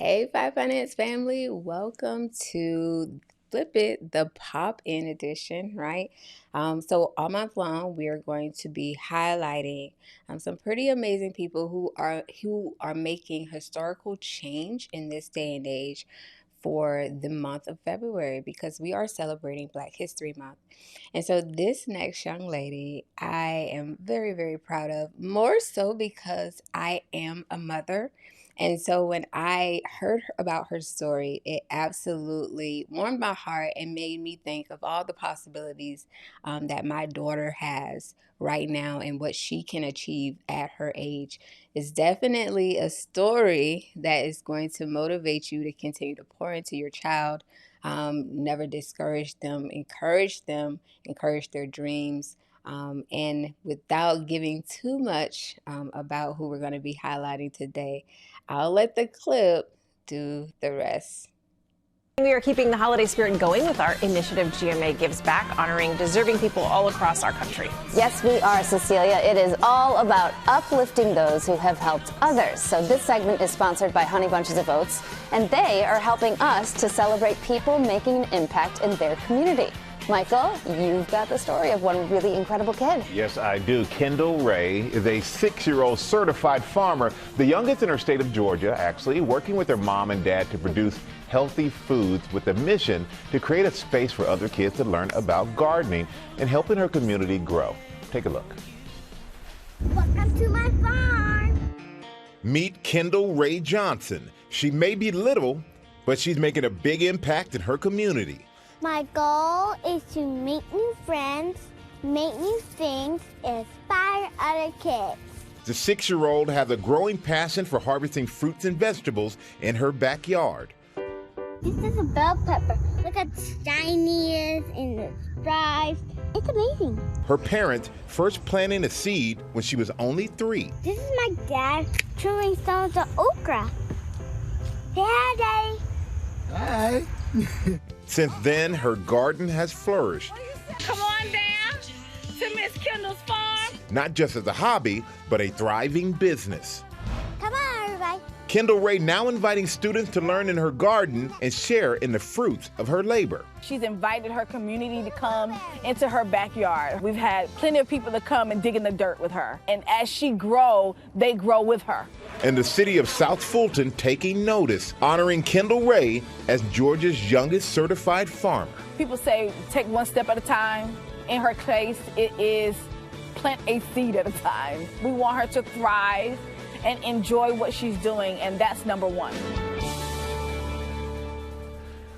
Hey, FYE Finance family, welcome to Flip It, the pop-in edition, right? So all month long, we are going to be highlighting some pretty amazing people who are making historical change in this day and age for the month of February because we are celebrating Black History Month. And so this next young lady, I am very, very proud of, more so because I am a mother. And so when I heard about her story, it absolutely warmed my heart and made me think of all the possibilities that my daughter has right now and what she can achieve at her age. It's definitely a story that is going to motivate you to continue to pour into your child. Never discourage them, encourage their dreams. And without giving too much about who we're going to be highlighting today, I'll let the clip do the rest. We are keeping the holiday spirit going with our initiative GMA Gives Back, honoring deserving people all across our country. Yes, we are, Cecilia. It is all about uplifting those who have helped others. So this segment is sponsored by Honey Bunches of Oats, and they are helping us to celebrate people making an impact in their community. Michael, you've got the story of one really incredible kid. Yes, I do. Kendall Rae is a 6-year-old certified farmer, the youngest in her state of Georgia, actually, working with her mom and dad to produce healthy foods with a mission to create a space for other kids to learn about gardening and helping her community grow. Take a look. Welcome to my farm. Meet Kendall Rae Johnson. She may be little, but she's making a big impact in her community. My goal is to make new friends, make new things, and inspire other kids. The 6-year-old has a growing passion for harvesting fruits and vegetables in her backyard. This is a bell pepper. Look how shiny it is and the stripes. It's amazing. Her parents first planted a seed when she was only 3. This is my dad trimming some of the okra. Say hi, Daddy. Hi. Since then, her garden has flourished. Come on down to Miss Kendall's farm. Not just as a hobby, but a thriving business. Come on, everybody. Kendall Rae now inviting students to learn in her garden and share in the fruits of her labor. She's invited her community to come into her backyard. We've had plenty of people to come and dig in the dirt with her. And as she grows, they grow with her. And the city of South Fulton taking notice, honoring Kendall Rae as Georgia's youngest certified farmer. People say take one step at a time. In her case, it is plant a seed at a time. We want her to thrive and enjoy what she's doing, and that's number one.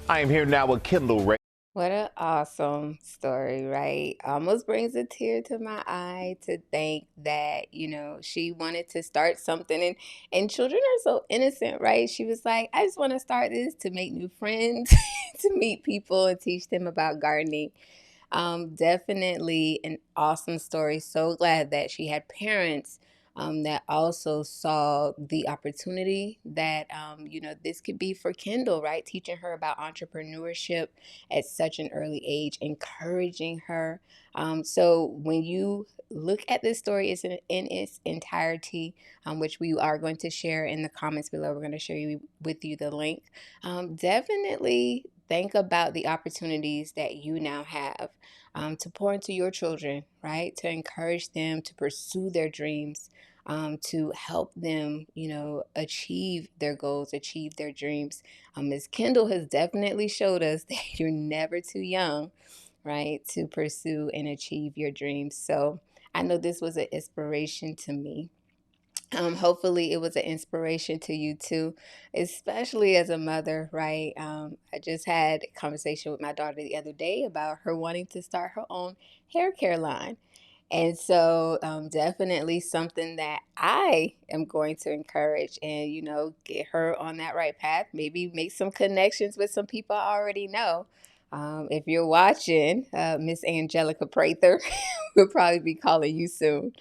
I am here now with Kendall Rae. What an awesome story, right? Almost brings a tear to my eye to think that, she wanted to start something and children are so innocent, right? She was like, I just want to start this to make new friends, to meet people and teach them about gardening. Definitely an awesome story. So glad that she had parents that also saw the opportunity that, this could be for Kendall, right? Teaching her about entrepreneurship at such an early age, encouraging her. So when you look at this story in its entirety, which we are going to share in the comments below, we're going to share with you the link. Definitely think about the opportunities that you now have to pour into your children, right? To encourage them to pursue their dreams, to help them, achieve their goals, achieve their dreams. Ms. Kendall has definitely showed us that you're never too young, right, to pursue and achieve your dreams. So I know this was an inspiration to me. Hopefully it was an inspiration to you too, especially as a mother, right? I just had a conversation with my daughter the other day about her wanting to start her own hair care line. And so definitely something that I am going to encourage and, get her on that right path, maybe make some connections with some people I already know. If you're watching, Miss Angelica Prather, we'll probably be calling you soon.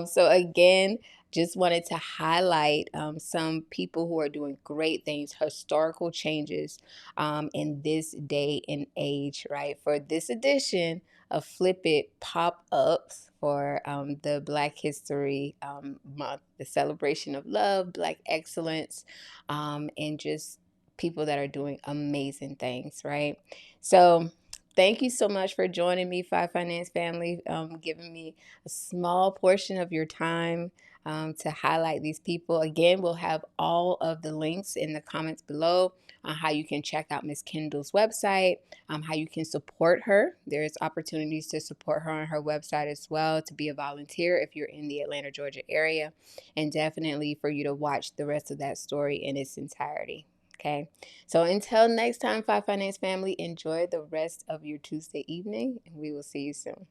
So again, just wanted to highlight some people who are doing great things, historical changes in this day and age, right? For this edition Flip It pop-ups for the Black History Month, the celebration of love, Black excellence, and just people that are doing amazing things, right? So thank you so much for joining me, FYE Finance family, giving me a small portion of your time to highlight these people. Again, we'll have all of the links in the comments below on how you can check out Miss Kendall's website, how you can support her. There's opportunities to support her on her website as well, to be a volunteer if you're in the Atlanta, Georgia area, and definitely for you to watch the rest of that story in its entirety. Okay, so until next time, FYE Finance family, enjoy the rest of your Tuesday evening, and we will see you soon.